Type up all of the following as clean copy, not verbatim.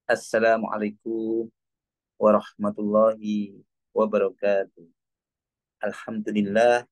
Assalamualaikum warahmatullahi wabarakatuh. Alhamdulillah,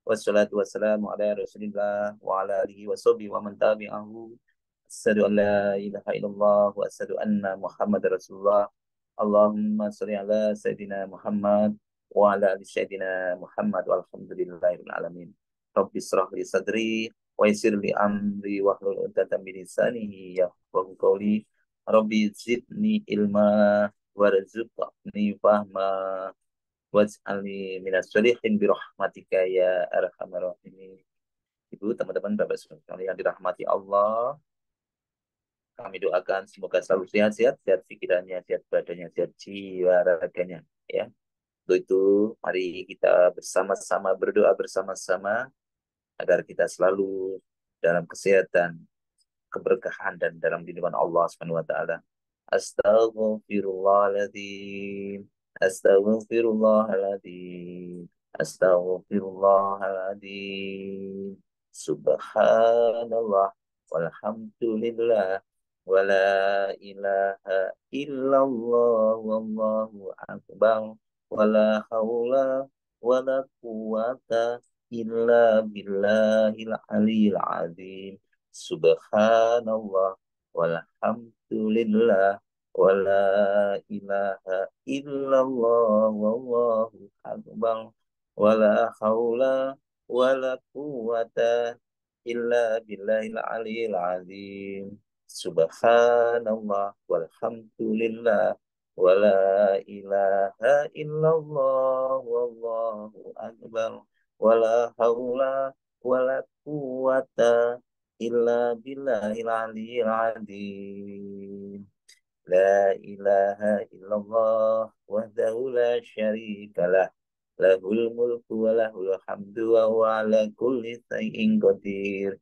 wassalatu wassalamu ala rasulillah wa ala alihi wa sahbihi wa man tabi'ahu. Asyhadu an la ilaha illallah wa asyhadu anna Muhammad Rasulullah. Allahumma sholli ala Sayyidina Muhammad wa ala ali Sayyidina Muhammad walhamdulillahi rabbil alamin. Rabbi shrah li sadri wa yassir li amri wahlul 'uqdatam min lisani yafqahu qawli. Rabbi zidni ilma warzuqni fahma waj'alni minas sholihin birahmatika ya arhamar rahimin. Ibu, teman-teman, Bapak sekalian yang dirahmati Allah, kami doakan semoga selalu sehat-sehat, sehat pikirannya, sehat badannya, sehat jiwa raganya. Ya, untuk itu mari kita bersama-sama berdoa bersama-sama agar kita selalu dalam kesehatan, keberkahan dan dalam lindungan Allah Subhanahu wa taala. Astaghfirullahaladzim. Astaghfirullahaladzim. Astaghfirullahaladzim. Subhanallah. Walhamdulillah. Wala ilaha illallah. Wallahu akbar. Wala hawla wala quwata illa billahil aliyil azim. Subhanallah. Walhamdulillah wala ilaha illallah wallahu akbar wala haula wala quwata illa billahil aliyil azim. Subhanallah walhamdulillah wala ilaha illallah wallahu akbar wala haula wala quwata illa billahil aliyil azim. La ilaha illallah wahdahu la syarika lah. Lahul mulku wa lahul hamdu wa huwa ala kulli syai'in qadir.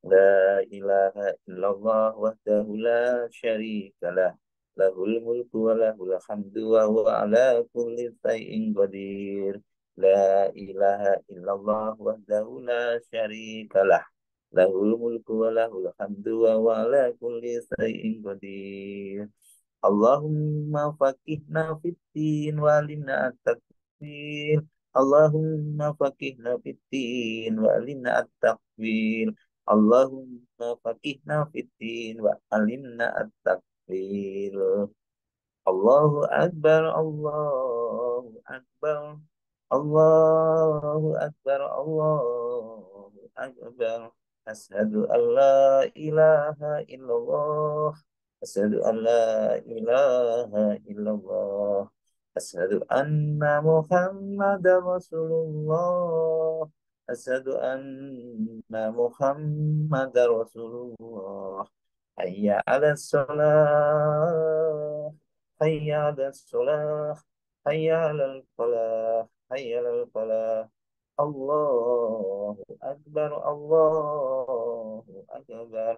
La ilaha illallah wahdahu la syarika lah. Lahul mulku wa lahul hamdu wa huwa ala kulli syai'in qadir. La ilaha illallah wahdahu la syarika lah. Lahul mulku wa lahul hamdu wa huwa ala kulli syai'in qadir. Allahumma faqihna fiddin walimna at-takwil. Allahumma faqihna fiddin walimna at-takwil. Allahumma faqihna fiddin walimna at-takwil. Allahu Akbar, Allahu Akbar, Allahu Akbar, Allahu Akbar. Asyhadu an la ilaha illallah. Asyhadu an la ilaha illallah. Asyhadu anna Muhammadar Rasulullah. Asyhadu anna Muhammadar Rasulullah. Hayya 'alas shalah. Hayya 'alas shalah. Hayya 'alal falah. Hayya 'alal falah. Allahu Akbar, Allahu Akbar.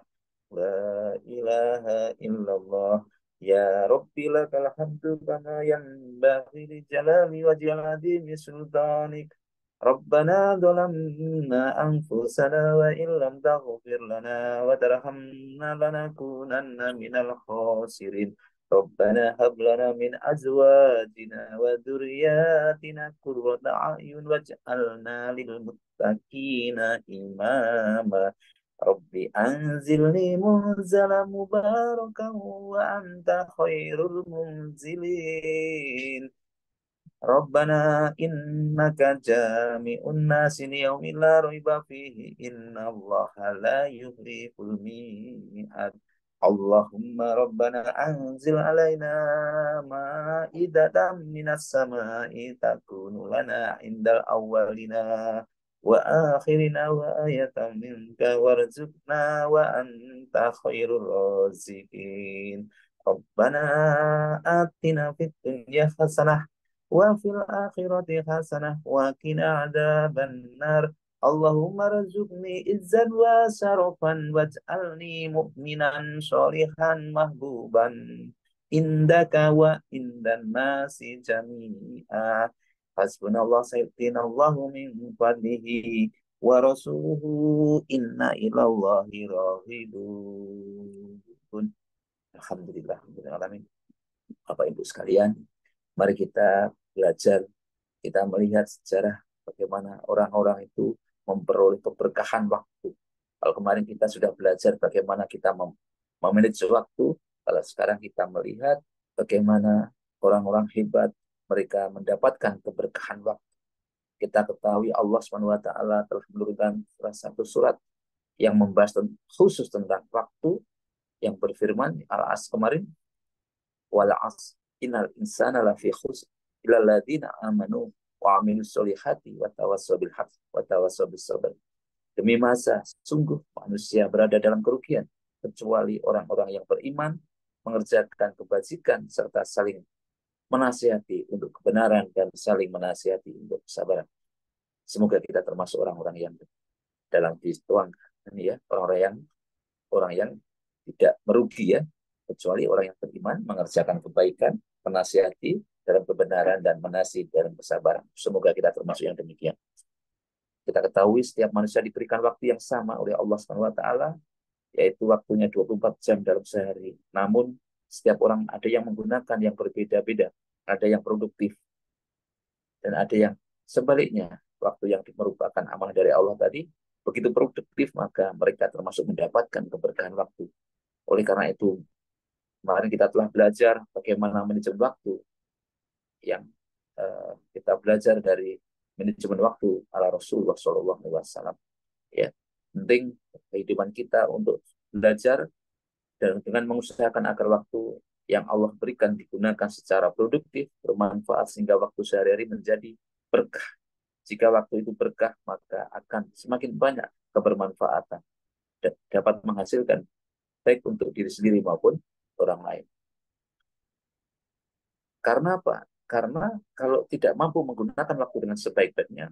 La ilaha illallah. Ya Rabbi lakal hamdu kama yanbaghi li jalali wa jalali sultanik. Rabbana dhalamna anfusana wa illam taghfir lana wa tarhamna lanakunanna minal khasirin. Rabbana hab lana min azwajina wa dhurriyyatina qurrata a'yun waj'alna lil muttaqina imama. Rabbi anzilni munzala mubarakan wa anta khairul munzilin. Rabbana innaka jami'un nasi liyaumin la raiba fihi innallaha la yukhliful mi'ad. Allahumma rabbana anzil alaina ma'idatan minas sama'i takunu lana indal awwalina wa akhirina wa ayatan minka warzuqna wa anta khairur raziqin. Rabbana atina fid dunya hasanah wa fil akhirati hasanah wa qina adzabannar. Allahumma razuqni izzan wa sarafan waj'alni mu'minan sholihan mahbuban indaka wa indan nasi jami'a. Hasbunallah sayyidinallahu min fadlihi wa rasuluhu inna ilallahi rahibun. Alhamdulillah, alhamdulillah. Bapak Ibu sekalian, mari kita belajar, kita melihat sejarah bagaimana orang-orang itu memperoleh keberkahan waktu. Kalau kemarin kita sudah belajar bagaimana kita memanage waktu, kalau sekarang kita melihat bagaimana orang-orang hebat mereka mendapatkan keberkahan waktu. Kita ketahui Allah SWT telah menurunkan salah satu surat yang membahas khusus tentang waktu, yang berfirman Al-As kemarin, wal as innal insana lafi khusr illa alladziina amanu wa amilus solihati wa tawassaw bil haqq wa tawassaw bis sabr. Demi masa sungguh manusia berada dalam kerugian kecuali orang-orang yang beriman, mengerjakan kebajikan serta saling menasihati untuk kebenaran dan saling menasihati untuk kesabaran. Semoga kita termasuk orang-orang yang dalam dituangkan, ya, orang yang tidak merugi, ya, kecuali orang yang beriman, mengerjakan kebaikan, menasihati dalam kebenaran dan menasihati dalam kesabaran. Semoga kita termasuk yang demikian. Kita ketahui setiap manusia diberikan waktu yang sama oleh Allah SWT, yaitu waktunya 24 jam dalam sehari. Namun setiap orang ada yang menggunakan yang berbeda-beda, ada yang produktif dan ada yang sebaliknya. Waktu yang merupakan amanah dari Allah tadi begitu produktif, maka mereka termasuk mendapatkan keberkahan waktu. Oleh karena itu, kemarin kita telah belajar bagaimana manajemen waktu, yang kita belajar dari manajemen waktu ala Rasulullah SAW. Ya, penting kehidupan kita untuk belajar dan dengan mengusahakan agar waktu yang Allah berikan digunakan secara produktif, bermanfaat, sehingga waktu sehari-hari menjadi berkah. Jika waktu itu berkah, maka akan semakin banyak kebermanfaatan dan dapat menghasilkan baik untuk diri sendiri maupun orang lain. Karena apa? Karena kalau tidak mampu menggunakan waktu dengan sebaik-baiknya,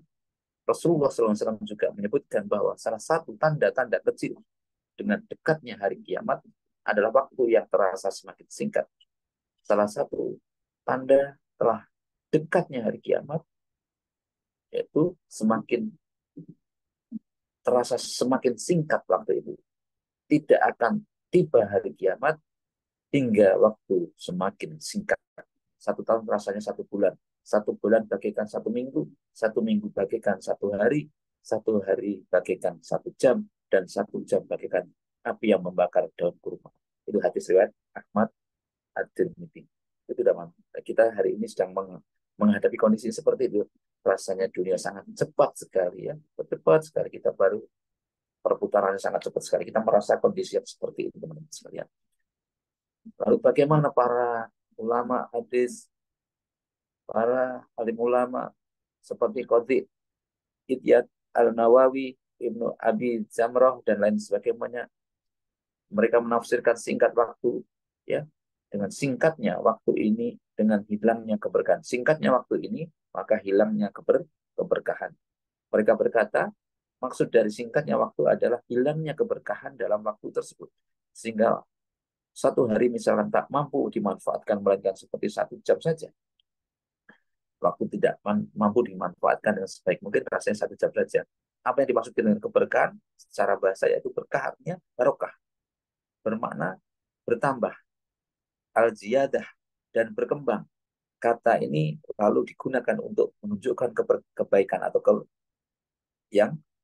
Rasulullah SAW juga menyebutkan bahwa salah satu tanda-tanda kecil dengan dekatnya hari kiamat adalah waktu yang terasa semakin singkat. Salah satu tanda telah dekatnya hari kiamat yaitu semakin terasa semakin singkat waktu itu. Tidak akan tiba hari kiamat hingga waktu semakin singkat. 1 tahun rasanya 1 bulan. 1 bulan bagaikan 1 minggu. 1 minggu bagaikan 1 hari. 1 hari bagaikan 1 jam. Dan 1 jam bagaikan api yang membakar daun kurma. Itu hadis riwayat Ahmad Ad-Tirmidzi. Itu sudah kita hari ini sedang menghadapi kondisi seperti itu. Rasanya dunia sangat cepat sekali, ya. Cepat sekali kita baru perputarannya sangat cepat sekali. Kita merasa kondisi yang seperti itu, teman-teman sekalian. Lalu bagaimana para ulama hadis, para alim ulama seperti Qadhi Iyad Al-Nawawi, Ibnu Abi Jamrah dan lain sebagainya, mereka menafsirkan singkat waktu, ya, dengan singkatnya waktu ini, dengan hilangnya keberkahan. Singkatnya waktu ini, maka hilangnya keberkahan. Mereka berkata, maksud dari singkatnya waktu adalah hilangnya keberkahan dalam waktu tersebut. Sehingga 1 hari misalkan tak mampu dimanfaatkan, melainkan seperti 1 jam saja. Waktu tidak mampu dimanfaatkan dengan sebaik mungkin, rasanya 1 jam saja. Apa yang dimaksud dengan keberkahan? Secara bahasa yaitu berkah, artinya barokah. Bermakna bertambah, al-ziyadah, dan berkembang. Kata ini lalu digunakan untuk menunjukkan kebaikan atau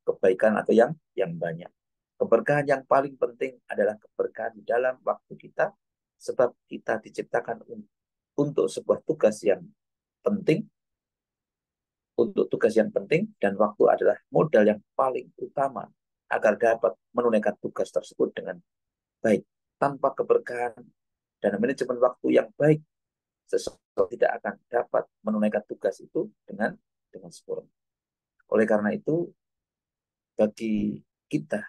kebaikan atau yang banyak. Keberkahan yang paling penting adalah keberkahan di dalam waktu kita, sebab kita diciptakan untuk sebuah tugas yang penting, dan waktu adalah modal yang paling utama agar dapat menunaikan tugas tersebut dengan baik. Tanpa keberkahan dan manajemen waktu yang baik, seseorang tidak akan dapat menunaikan tugas itu dengan sempurna. Oleh karena itu, bagi kita,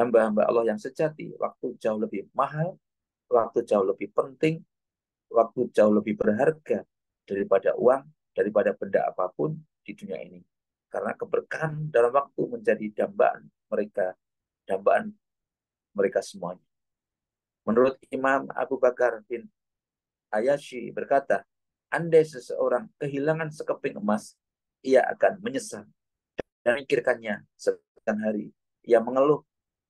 hamba-hamba Allah yang sejati, waktu jauh lebih mahal, waktu jauh lebih penting, waktu jauh lebih berharga daripada uang, daripada benda apapun di dunia ini. Karena keberkahan dalam waktu menjadi dambaan mereka semuanya. Menurut Imam Abu Bakar bin Ayyashi berkata, andai seseorang kehilangan sekeping emas, ia akan menyesal dan memikirkannya sekian hari. Ia mengeluh,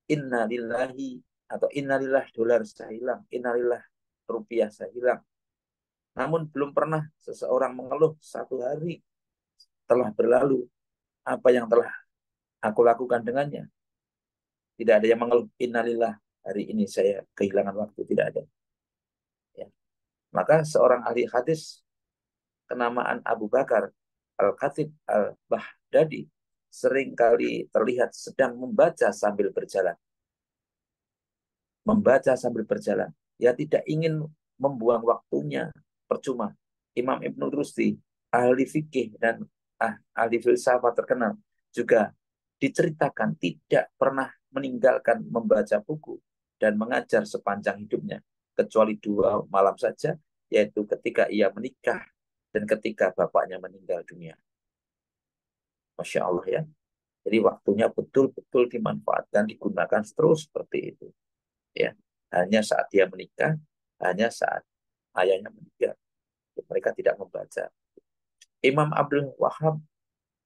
inna lillahi, atau innalillah, dolar saya hilang, innalillah, rupiah saya hilang. Namun belum pernah seseorang mengeluh 1 hari telah berlalu, apa yang telah aku lakukan dengannya. Tidak ada yang mengeluh, innalillah, hari ini saya kehilangan waktu. Tidak ada. Ya. Maka seorang ahli hadis kenamaan Abu Bakar Al-Khatib Al-Baghdadi seringkali terlihat sedang membaca sambil berjalan. Membaca sambil berjalan. Ya tidak ingin membuang waktunya percuma. Imam Ibnu Rusdi, ahli fikih dan ahli filsafat terkenal, juga diceritakan tidak pernah meninggalkan membaca buku dan mengajar sepanjang hidupnya, kecuali 2 malam saja, yaitu ketika ia menikah dan ketika bapaknya meninggal dunia. Masya Allah ya. Jadi waktunya betul-betul dimanfaatkan, digunakan terus seperti itu. Ya, hanya saat dia menikah, hanya saat ayahnya meninggal, mereka tidak membaca. Imam Abdul Wahab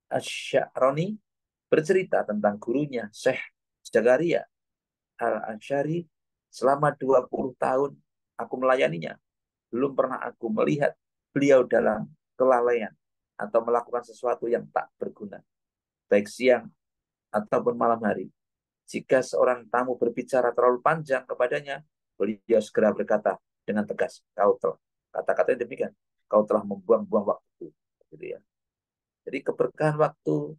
Asy-Sya'rani bercerita tentang gurunya Syekh Zakaria Al-Ansyari. Selama 20 tahun aku melayaninya, belum pernah aku melihat beliau dalam kelalaian atau melakukan sesuatu yang tak berguna, baik siang ataupun malam hari. Jika seorang tamu berbicara terlalu panjang kepadanya, beliau segera berkata dengan tegas, kau telah, kata-katanya demikian, kau telah membuang-buang waktu. Gitu ya. Jadi keberkahan waktu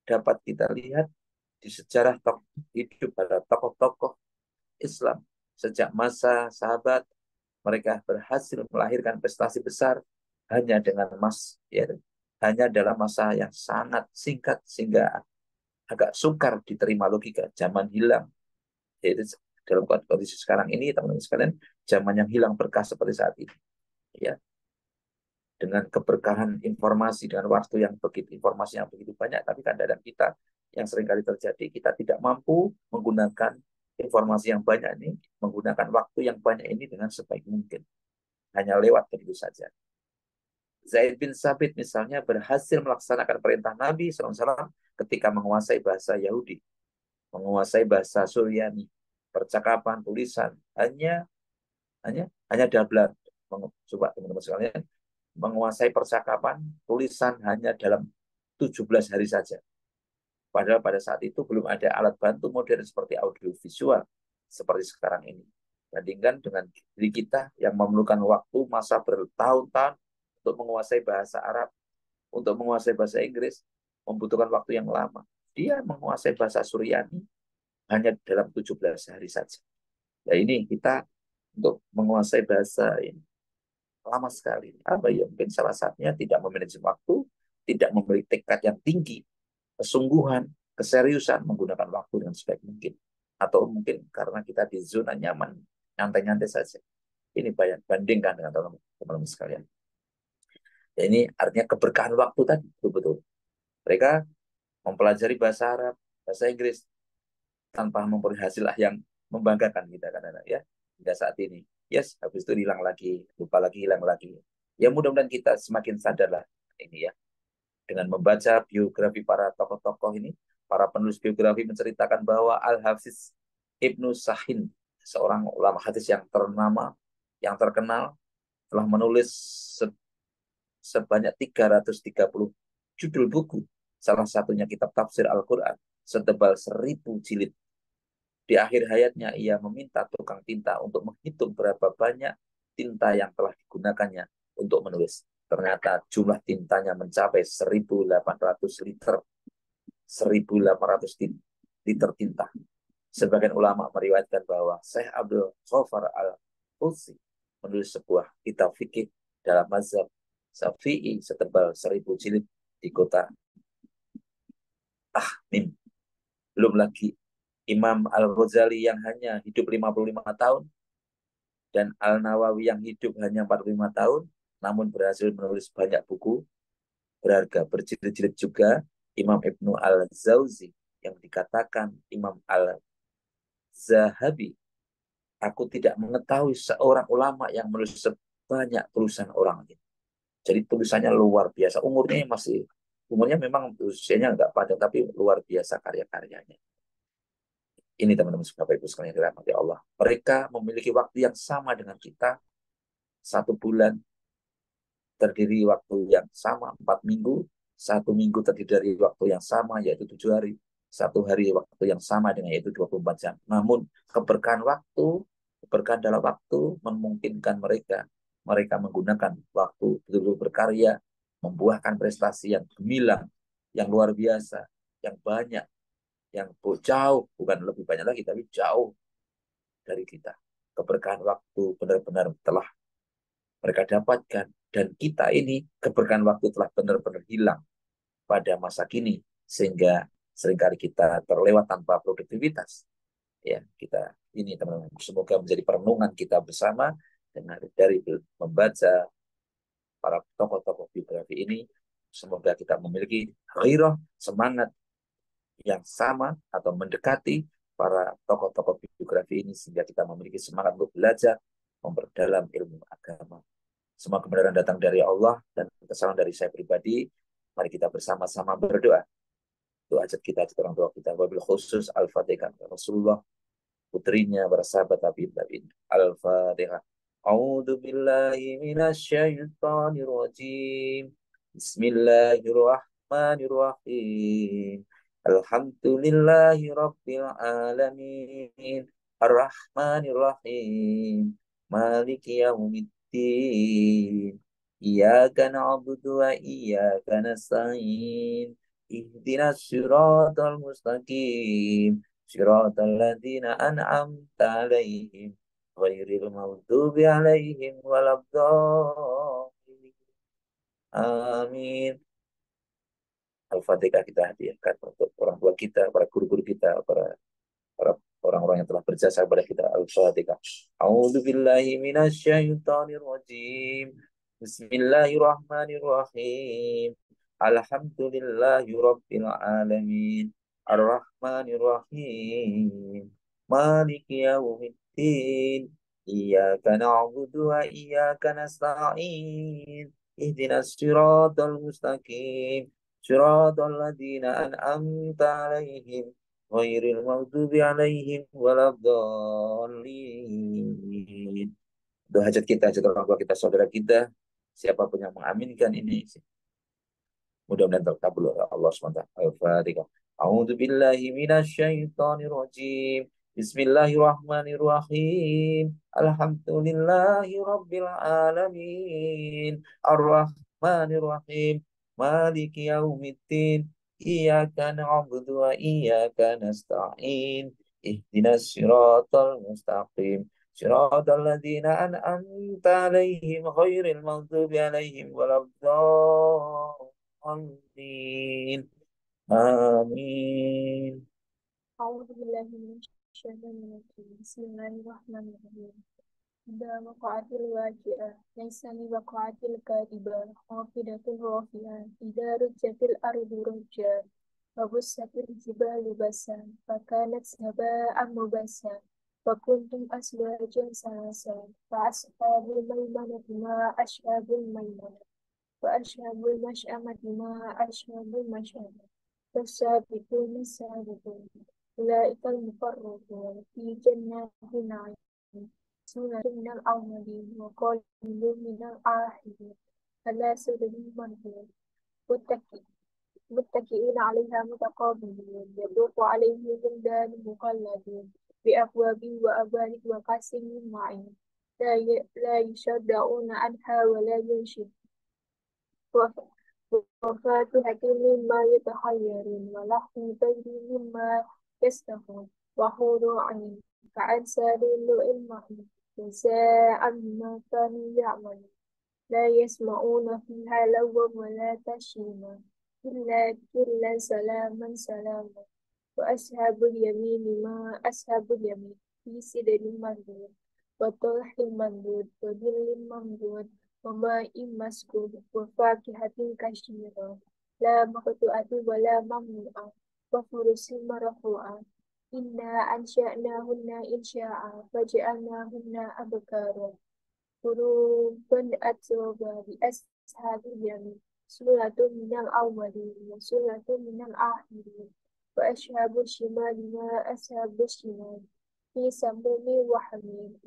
dapat kita lihat di sejarah hidup pada tokoh-tokoh Islam. Sejak masa sahabat, mereka berhasil melahirkan prestasi besar hanya dengan hanya dalam masa yang sangat singkat sehingga agak sukar diterima logika. Zaman hilang. Yaitu dalam kondisi sekarang ini, teman-teman sekalian, zaman yang hilang berkah seperti saat ini. Ya, dengan keberkahan informasi, dengan waktu yang begitu, informasi yang begitu banyak, tapi kadang-kadang kita yang seringkali terjadi, kita tidak mampu menggunakan informasi yang banyak ini, menggunakan waktu yang banyak ini dengan sebaik mungkin. Hanya lewat begitu saja. Zaid bin Sabit misalnya berhasil melaksanakan perintah Nabi SAW ketika menguasai bahasa Yahudi, menguasai bahasa Suryani, percakapan, tulisan, hanya double. Coba teman-teman sekalian, menguasai percakapan, tulisan hanya dalam 17 hari saja. Padahal pada saat itu belum ada alat bantu modern seperti audiovisual seperti sekarang ini. Bandingkan dengan diri kita yang memerlukan waktu masa bertahun-tahun untuk menguasai bahasa Arab, untuk menguasai bahasa Inggris, membutuhkan waktu yang lama. Dia menguasai bahasa Suryani hanya dalam 17 hari saja. Nah ini kita untuk menguasai bahasa ini lama sekali. Apa ya? Mungkin salah satunya tidak memanage waktu, tidak memiliki tekad yang tinggi, kesungguhan, keseriusan menggunakan waktu dengan sebaik mungkin. Atau mungkin karena kita di zona nyaman, nyantai-nyantai saja. Ini bandingkan dengan teman-teman sekalian. Ya, ini artinya keberkahan waktu tadi, betul-betul. Mereka mempelajari bahasa Arab, bahasa Inggris, tanpa memperoleh hasil yang membanggakan kita kadang-kadang ya hingga saat ini. Yes, habis itu hilang lagi, lupa lagi, hilang lagi. Ya mudah-mudahan kita semakin sadarlah ini ya dengan membaca biografi para tokoh-tokoh ini. Para penulis biografi menceritakan bahwa Al-Hafiz Ibnu Sahin, seorang ulama hadis yang ternama, yang terkenal, telah menulis sebanyak 330 judul buku. Salah satunya kitab tafsir Al-Quran setebal 1.000 jilid. Di akhir hayatnya, ia meminta tukang tinta untuk menghitung berapa banyak tinta yang telah digunakannya untuk menulis. Ternyata jumlah tintanya mencapai 1.800 liter. 1.800 liter tinta. Sebagian ulama meriwayatkan bahwa Syekh Abdul Ghaffar Al-Qudsi menulis sebuah kitab fikih dalam mazhab Syafi'i setebal 1.000 jilid di kota Tahmim. Belum lagi Imam Al-Ghazali yang hanya hidup 55 tahun dan Al-Nawawi yang hidup hanya 45 tahun namun berhasil menulis banyak buku berharga berjilid-jilid juga. Imam Ibnu Al-Zawzi yang dikatakan Imam Al-Zahabi, aku tidak mengetahui seorang ulama yang menulis sebanyak tulisan orang ini. Jadi tulisannya luar biasa. Umurnya memang usianya nggak panjang tapi luar biasa karya-karyanya. Ini teman-teman Bapak Ibu sekalian dirahmati Allah. Mereka memiliki waktu yang sama dengan kita. 1 bulan terdiri waktu yang sama 4 minggu. 1 minggu terdiri dari waktu yang sama yaitu 7 hari. 1 hari waktu yang sama dengan yaitu 24 jam. Namun keberkahan dalam waktu memungkinkan mereka menggunakan waktu betul-betul berkarya, membuahkan prestasi yang gemilang, yang luar biasa, yang banyak, yang jauh, bukan lebih banyak lagi, tapi jauh dari kita. Keberkahan waktu benar-benar telah mereka dapatkan. Dan kita ini keberkahan waktu telah benar-benar hilang pada masa kini. Sehingga seringkali kita terlewat tanpa produktivitas. Ya, kita ini teman-teman, semoga menjadi perenungan kita bersama dengan dari membaca para tokoh-tokoh biografi ini. Semoga kita memiliki ghairah, semangat yang sama atau mendekati para tokoh-tokoh biografi ini sehingga kita memiliki semangat untuk belajar, memperdalam ilmu agama. Semua kebenaran datang dari Allah dan kesalahan dari saya pribadi. Mari kita bersama-sama berdoa. Doa hajat kita, hajat orang tua kita. Wabil khusus Al-Fatihah. Rasulullah, putrinya, para sahabat tabi'in. Al-Fatihah. A'udzu billahi minasyaitonir rajim. Bismillahirrahmanirrahim. Alhamdulillahi rabbil alamin. Ar-Rahmanir-Rahim. Maliki yaumiddin. Iyyaka na'budu wa iyyaka nasta'in. Ihdinas siratal mustaqim. Siratal ladzina an'amta 'alaihim ghairil maghdubi 'alaihim waladdallin. Amin. Al-Fatihah kita hadiahkan untuk orang tua kita, para guru-guru kita, para orang-orang yang telah berjasa kepada kita. Al-Fatihah. A'udzu billahi minasyaitonir rajim. Bismillahirrahmanirrahim. Alhamdulillahi rabbil alamin. Ar-Rahmanir Rahim. Maliki yaumiddin. Iyyaka na'budu wa iyyaka nasta'in. Ihdinas siratal mustaqim. Siratal ladzina an'amta 'alaihim ghairil maghdubi 'alaihim waladdallin. Doa hajat kita, hajat orang tua kita, saudara kita, siapapun yang mengaminkan ini, mudah-mudahan terkabul oleh Allah SWT. Al-Fatihah. A'udzu billahi minasyaitonir rajim. Bismillahirrahmanirrahim. Alhamdulillahi rabbil alamin. Ar-Rahmanir Rahim. Maliki yaumiddin. Iyyaka na'budu wa iyyaka nasta'in. Ihdinas siratal mustaqim. Siratal ladzina an'amta 'alaihim ghairil maghdubi 'alaihim waladdallin. Amin. Amin. أعوذ بالله من الشيطان الرجيم بسم الله الرحمن الرحيم إذا وقعت الواقعة ليس لوقعة الكاذبة خافضة رافعة إذا رجت الأرض رجا وبست الجبال بسا فكانت هباء مبسا وكنتم أزواجا ثلاثا فأصحاب الميمنة ما أصحاب الميمنة وأصحاب المشأمة ما أصحاب المشأمة فالسابقون السابقون أولئك المقربون في جنات النعيم سنة من الأولين وقليل من الآخرين على سرر منفوش متكئين عليها متقابلين يطوف عليهم ولدان مخلدون بأكواب وأبارك وكأس من معين لا يشدعون عنها ولا ينشد وفاكهة مما يتخيرون ولحم طير مما يشتهون وحور عين كأمثال اللؤلؤ المكنون جزاء بما كانوا يعملون لا يسمعون فيها لغوا ولا تأثيما إلا سلاما سلاما وأصحاب اليمين ما أصحاب اليمين في سدر مخضود وطلح منضود وظل ممدود وماء مسكوب وفاكهة كثيرة لا مقطوعة ولا ممنوعة وفرش مرفوعة إنا أنشأناهن إنشاء فجعلناهن أبكارا قلوبا أترابا لأصحاب اليمين سورة من الأولين وسورة من الآخرين وأصحاب الشمال ما أصحاب الشمال في سموم وحميم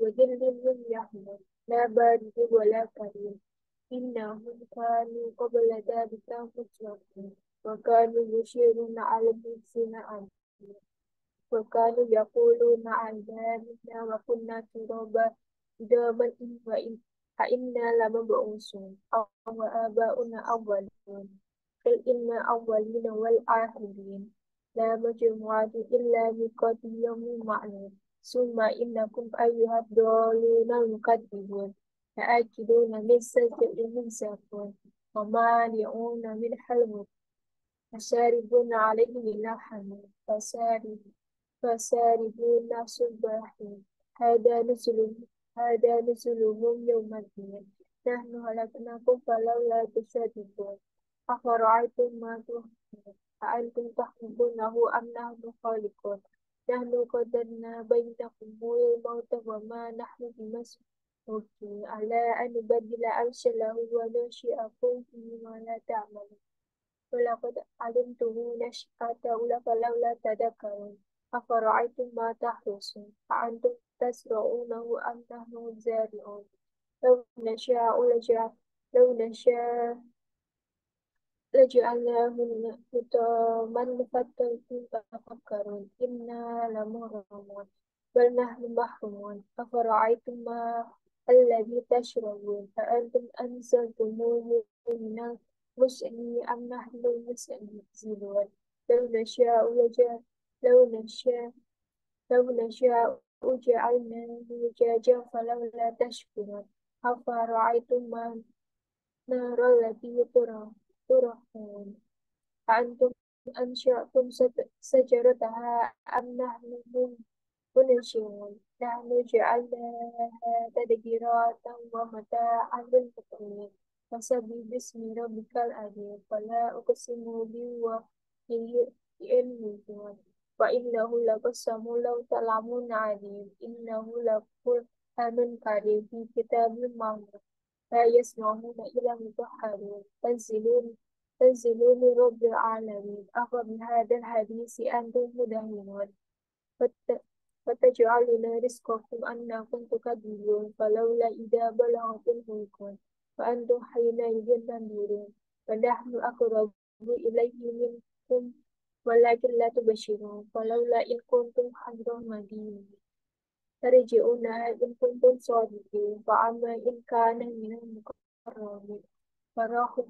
وظل من يحمل لا بارد ولا كريم إنهم كانوا قبل ذلك مترفين وكانوا يشيرون على المحسن عنه وكانوا يقولون أئذا متنا وكنا ترابا عظاما أئنا لمبعوثون أو آباؤنا أولون قل إن الأولين والآخرين لا مجموعة إلا ميقات يوم معلوم ثم إنكم أيها الضالون المكذبون لآكلون من سلك من زقوم ومالئون من حلم فشاربون عليه من الحميم فشاربون شرب الهيم هذا نزلهم يوم الدين نحن خلقناكم فلولا تصدقون أفرأيتم ما تحرثون أأنتم تخلقونه أم نحن الخالقون نحن قدرنا بينكم الموت وما نحن بمسبوقين على أن نبدل أمثاله وننشئكم فيما لا تعملون ولقد علمتم نشأة الأولى فلولا تذكرون أفرأيتم ما تحرثون أأنتم تزرعونه أم نحن الزارعون لو نشاء لو نشاء لجعلناهن حطاما فتفكرون إنا لمغرمون بل نحن محرومون أفرأيتم ما الذي تشربون أأنتم أنزلتموه من المزن أم نحن المنزلون لو نشاء لو نشاء لو نشاء جعلناه زجاجا فلولا تشكرون أفرأيتم ما النار التي ترحون أأنتم أنشأتم شجرتها أم نحن المنشئون نحن جعلناها تذكرة ومتاعا للمقوين فسبح باسم ربك العظيم فلا أقسم بالوقت النجوم وإنه لقسم لو تعلمون عليم إنه لقرآن كريم في كتاب مكنون لا يسمعون إلى المطهرين تنزلون من رب العالمين أفبهذا الحديث أنتم مدهنون فتجعلون رزقكم أنكم تكذبون فلولا إذا بلغت الحلقون فأنتم حينئذ تنظرون فنحن أقرب إليه منكم ولكن لا تبشرون فلولا إن كنتم حضر مدين ترجعونها إن كنتم صادقين فأما إن كان من المقربين فراح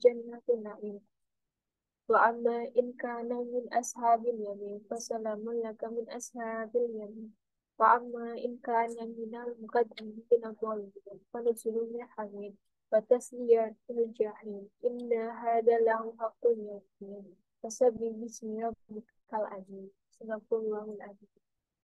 جنة نعيم وأما إن كان من أصحاب اليمين فسلام لك من أصحاب اليمين وأما إن كان من المقدمين الضالين فنزل من حميم وتسلية الجحيم إن هذا له حق اليقين فسبح باسم ربك العظيم صدق الله العظيم